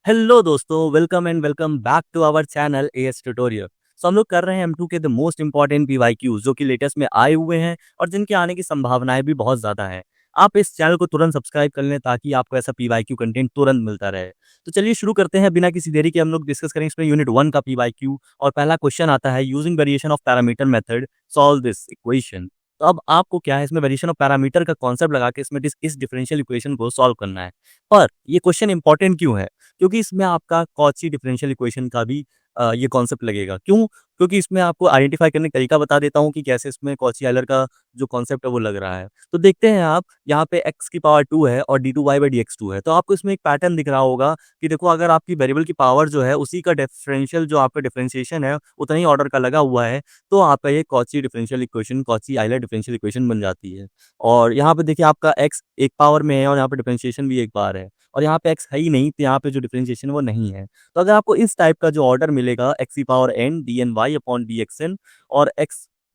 Hello दोस्तों, welcome and welcome back to our channel AS tutorial. हम लोग कर रहे हैं M2 के द मोस्ट इंपॉर्टेंट पीवाईक्यूज जो कि लेटेस्ट में आए हुए हैं और जिनके आने की संभावनाएं भी बहुत ज्यादा हैं। आप इस चैनल को तुरंत सब्सक्राइब कर लें ताकि आपको ऐसा पीवाईक्यू कंटेंट तुरंत मिलता रहे। तो चलिए शुरू करते हैं बिना किसी देरी के। हम लोग डिस्कस करेंगे इसमें यूनिट 1 का पीवाईक्यू और पहला क्वेश्चन आता है using variation of parameter method solve this equation. तो अब आपको क्या है, इसमें वेरिएशन ऑफ पैरामीटर का कॉन्सेप्ट लगा के इसमें इस डिफरेंशियल इक्वेशन को सॉल्व करना है। पर ये क्वेश्चन इंपॉर्टेंट क्यों है? क्योंकि इसमें आपका कॉची डिफरेंशियल इक्वेशन का भी ये कॉन्सेप्ट लगेगा। क्यों? क्योंकि इसमें आपको आइडेंटिफाई करने का तरीका बता देता हूँ कि कैसे इसमें कॉची आइलर का जो कॉन्सेप्ट है वो लग रहा है। तो देखते हैं आप, यहाँ पे x की पावर 2 है और d2y/dx2 है। तो आपको इसमें एक पैटर्न दिख रहा होगा कि देखो, अगर आपकी वेरिएबल की पावर जो है उसी का डिफरेंशियल जो आपका डिफरेंशिएशन है उतना ही ऑर्डर का लगा हुआ है, तो आपका ये Cauchy differential equation, Cauchy Euler differential equation बन जाती है। और यहाँ पे देखिए, आपका x एक पावर में है और यहाँ पे डिफरेंशिएशन भी एक बार है और यहाँ पे x है ही नहीं, तो यहाँ पे जो डिफरेंशिएशन वो नहीं है। तो अगर आपको इस टाइप का जो ऑर्डर मिलेगा x की पावर n dny/dxn और x,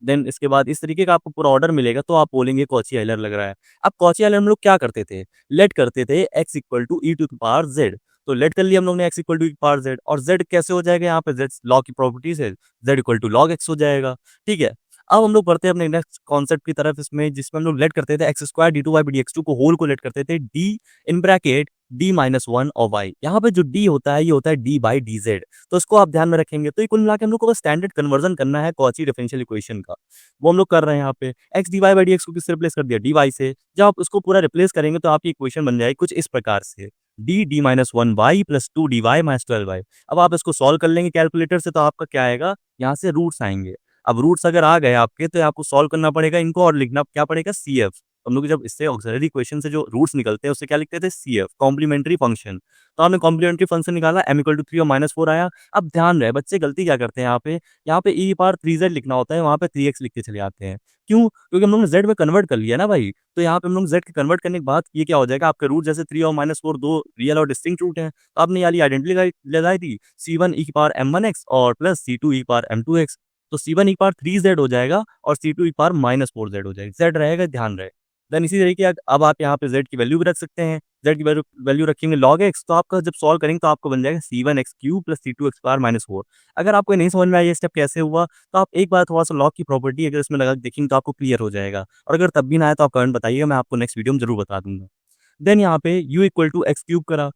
देन इसके बाद इस तरीके का आपको पूरा ऑर्डर मिलेगा, तो आप बोलेंगे कॉची आइलर लग रहा है। अब कॉची आइलर हम लोग क्या करते थे? लेट करते थे x equal to e to the power z। तो लेट कर लिया हम लोग ने x equal to e power z, और z कैसे हो जाएगा? यहाँ पे z लॉ की प्रॉपर्टीज है, z equal to log x हो जाएगा। ठीक है, अब हम लोग बढ़ते हैं अपने नेक्स्ट कॉन्सेप्ट की तरफ, इसमें जिसमें हम लोग लेट करते थे x square d two y by d x two को होल को लेट करते थे डी इन ब्रैकेट d-1 और y। यहाँ पे जो d होता है ये होता है d/dz। तो इसको आप ध्यान में रखेंगे। तो ये कुल मिला के हम लोग को बस स्टैंडर्ड कन्वर्जन करना है कॉची डिफरेंशियल इक्वेशन का, वो हम लोग कर रहे हैं। यहाँ पे x dy/dx को किससे रिप्लेस कर दिया? dy से। जब आप उसको पूरा रिप्लेस करेंगे तो आपकी इक्वेशन बन जाएगी कुछ इस प्रकार से, d-1y plus 2dy minus 12y। अब आप इसको सॉल्व कर लेंगे कैलकुलेटर से, तो आपका क्या आएगा? यहाँ से रूट्स आएंगे। अब रूट्स अगर आ गए आपके, तो आपको सॉल्व करना पड़ेगा इनको और लिखना क्या पड़ेगा? CF। हम लोग जब इससे ऑक्सिलरी इक्वेशन से जो रूट्स निकलते हैं उससे क्या लिखते थे? CF, complementary function. तो हमने कॉम्प्लीमेंट्री फंक्शन निकाला, m इक्वल टू 3 और -4 आया। अब ध्यान रहे बच्चे, गलती क्या करते हैं यहाँ पे e पावर 3z लिखना होता है, वहाँ पे 3x लिख के चले आते हैं। क्यों? क्योंकि हम लोग ने z में कन्वर्ट कर लिया ना भाई। तो यहाँ पे हम लोग z के कन्वर्ट करने के बाद ये क्या हो जाएगा? आपके रूट जैसे 3 और -4 दो रियल और डिस्टिंक्ट रूट हैं, तो आपने यानी आइडेंटिटी लगाई थी c1 e की पावर m1x और प्लस c2 e की पावर m2x। तो c1 e की पावर 3z हो जाएगा और c2 e की पावर -4z हो जाएगा। z रहेगा, ध्यान रहे। देन इसी तरीके अब आप यहाँ पे z की वैल्यू भी रख सकते हैं। z की वैल्यू रखेंगे log x, तो आपका जब सॉल्व करेंगे तो आपको बन जाएगा c1x³ प्लस c2x पावर -4। अगर आपको नहीं समझ में आया ये स्टेप कैसे हुआ, तो आप एक बार थोड़ा सा लॉग की प्रॉपर्टी अगर इसमें लगा के देखेंगे तो आपको क्लियर हो जाएगा। और अगर तब भी ना आए तो आप कमेंट बताइएगा, मैं आपको नेक्स्ट वीडियो में जरूर बता दूंगा। देन यहाँ पे u इक्वल टू x³ करा।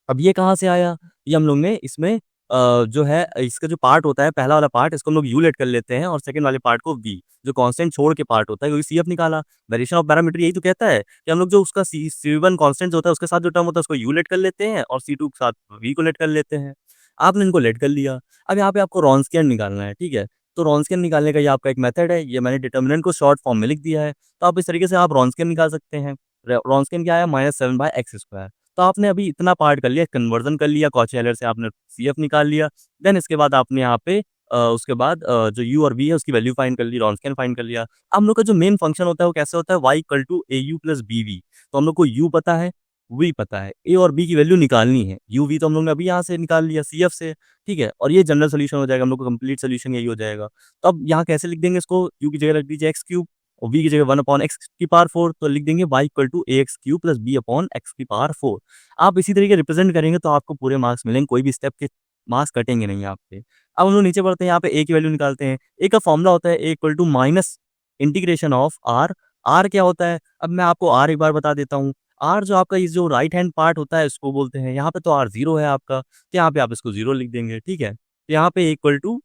अब ये कहाँ से आया? ये हम लोग ने इसमें जो है इसका जो पार्ट होता है, पहला वाला पार्ट, इसको हम लोग यू लेट कर लेते हैं और सेकंड वाले पार्ट को वी, जो कांस्टेंट छोड़ के पार्ट होता है, क्योंकि सीएफ निकाला। वेरिएशन ऑफ पैरामीटर यही तो कहता है कि हम लोग जो उसका C1 कांस्टेंट होता है उसके साथ जो टर्म होता है उसको यू लेट कर लेते हैं और C2 के साथ वी को लेट कर लेते हैं। आपने इनको लेट कर लिया। अब यहाँ पे आपको रॉन्स्कियन निकालना है, ठीक है। तो रॉन्स्कियन निकालने का ये आपका एक मेथड है, ये मैंने डिटर्मिनेंट को शॉर्ट फॉर्म में लिख दिया है। तो आप इस तरीके से आप रॉन्स्कियन निकाल सकते हैं। रॉन्स्कियन क्या आया? -7/x²। तो आपने अभी इतना पार्ट कर लिया, कन्वर्जन कर लिया, कॉची आइलर से आपने CF निकाल लिया। देन इसके बाद आपने यहाँ पे उसके बाद जो u और v है उसकी वैल्यू फाइंड कर ली, रॉन्स्कियन फाइंड कर लिया। अब हम लोग का जो मेन फंक्शन होता है वो कैसे होता है? y equal to au plus bv। तो हम लोग को u पता है, v पता है, a और b की वैल्यू निकालनी है। u v तो हम लोग ने अभी यहाँ से निकाल लिया CF से, ठीक है। और ये जनरल सोल्यूशन हो जाएगा, हम लोग को कंप्लीट सोल्यूशन यही हो जाएगा। तो अब यहाँ कैसे लिख देंगे इसको? u की जगह रख दीजिए x³ और v की जगह 1/x⁴, तो लिख देंगे y equal to ax³ plus b/x⁴। आप इसी तरीके रिप्रेजेंट करेंगे तो आपको पूरे मार्क्स मिलेंगे, कोई भी स्टेप के मार्क्स कटेंगे नहीं आपके। अब हम लोग नीचे बढ़ते हैं, यहाँ पे a की वैल्यू निकालते हैं। a का फॉर्मूला होता है a equal to minus integration of r। r क्या होता है? अब मैं आपको r एक बार बता देता हूँ। r जो आपका इस जो राइट हैंड पार्ट होता है इसको बोलते हैं। यहाँ पे तो r 0 है आपका, तो यहाँ पे आप इसको 0 लिख देंगे, ठीक है। तो यहाँ पे इक्वल टू,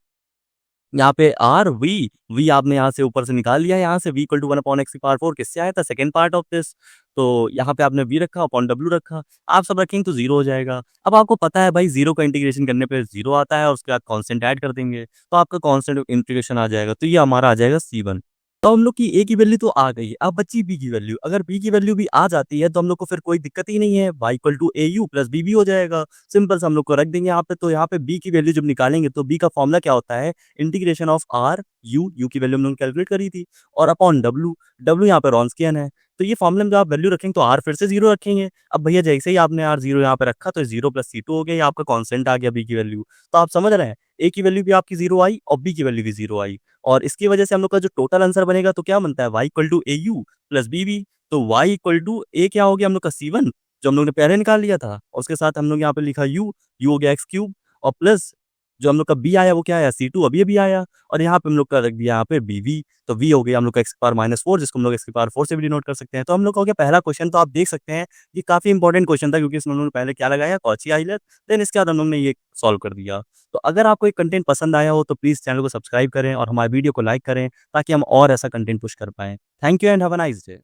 यहाँ पे आर वी आपने यहाँ से ऊपर से निकाल लिया, यहाँ से v इक्वल टू 1/x⁴ किससे आया था? Second part of this. तो यहाँ पे आपने v रखा अपॉन w रखा, आप सब रखेंगे तो 0 हो जाएगा। अब आपको पता है भाई 0 का इंटीग्रेशन करने पे 0 आता है और उसके बाद कांस्टेंट ऐड कर देंगे तो आपका कांस्टेंट इंटीग्रेशन आ जाएगा। तो ये हमारा आ जाएगा C1। तो हम लोग की a की वैल्यू तो आ गई, अब बच्ची b की वैल्यू। अगर b की वैल्यू भी आ जाती है तो हम लोग को फिर कोई दिक्कत ही नहीं है, y equal to au plus bv हो जाएगा। सिंपल से हम लोग को रख देंगे यहाँ पे। तो यहाँ पे b की वैल्यू जब निकालेंगे तो b का फॉर्मूला क्या होता है? इंटीग्रेशन ऑफ r u की वैल्यू हम लोग कैलकुलेट करी थी, और अपॉन w यहाँ पे रॉन्स्कियन है। तो ये फॉर्मूले में जब आप वैल्यू रखेंगे तो r फिर से 0 रखेंगे। अब भैया जैसे ही आपने r 0 यहाँ पे रखा तो 0 प्लस C2 हो गया, ये आपका कांस्टेंट आ गया b की वैल्यू। तो आप समझ रहे हैं, a की वैल्यू भी आपकी 0 आई और b की वैल्यू भी 0 आई, और इसकी वजह से हम लोग का जो टोटल आंसर बनेगा तो क्या बनता है? y equal to au plus bv। तो y इक्वल टू a क्या हो गया हम लोग का? C1 जो हम लोग ने पहले निकाल लिया था, और उसके साथ हम लोग यहाँ पे लिखा यू हो गया एक्स क्यूब, और प्लस जो हम लोग का बी आया वो क्या आया, C2 अभी आया, और यहाँ पे हम लोग का रख दिया यहाँ पे BV, तो V हो गया हम लोग का x⁻⁴, जिसको हम लोग x⁴ से भी डिनोट कर सकते हैं। तो हम लोग का हो गया पहला क्वेश्चन। तो आप देख सकते हैं ये काफ़ी इंपॉर्टेंट क्वेश्चन था, क्योंकि इसमें हम लोगों ने पहले क्या लगाया, कॉची आइलर, देन इसके बाद हम लोग ने ये सॉल्व कर दिया। तो अगर आपको ये कंटेंट पसंद आया हो तो प्लीज़ चैनल को सब्सक्राइब करें और हमारे वीडियो को लाइक करें, ताकि हम और ऐसा कंटेंट पुश कर पाएँ। Thank you and have a nice day.